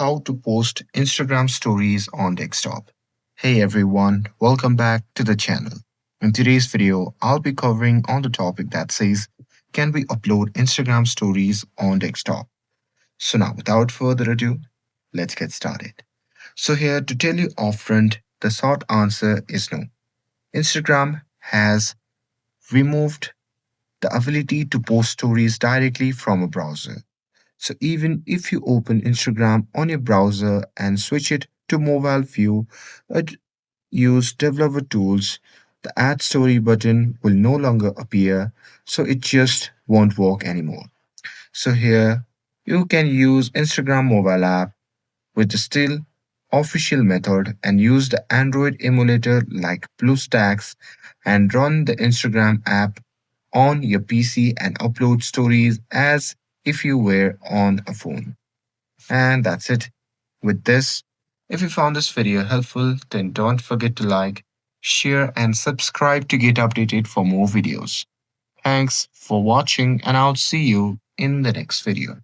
how to post Instagram stories on desktop. Hey everyone, welcome back to the channel. In today's video, I'll be covering on the topic that says, can we upload Instagram stories on desktop? So now without further ado, let's get started. So here to tell you upfront, the short answer is no. Instagram has removed the ability to post stories directly from a browser. So even if you open Instagram on your browser and switch it to mobile view or use developer tools, the add story button will no longer appear, so it just won't work anymore. So here you can use Instagram mobile app with the still official method and use the Android emulator like BlueStacks and run the Instagram app on your PC and upload stories as if you were on a phone. And that's it. With this, if you found this video helpful, then don't forget to like, share, and subscribe to get updated for more videos. Thanks for watching, and I'll see you in the next video.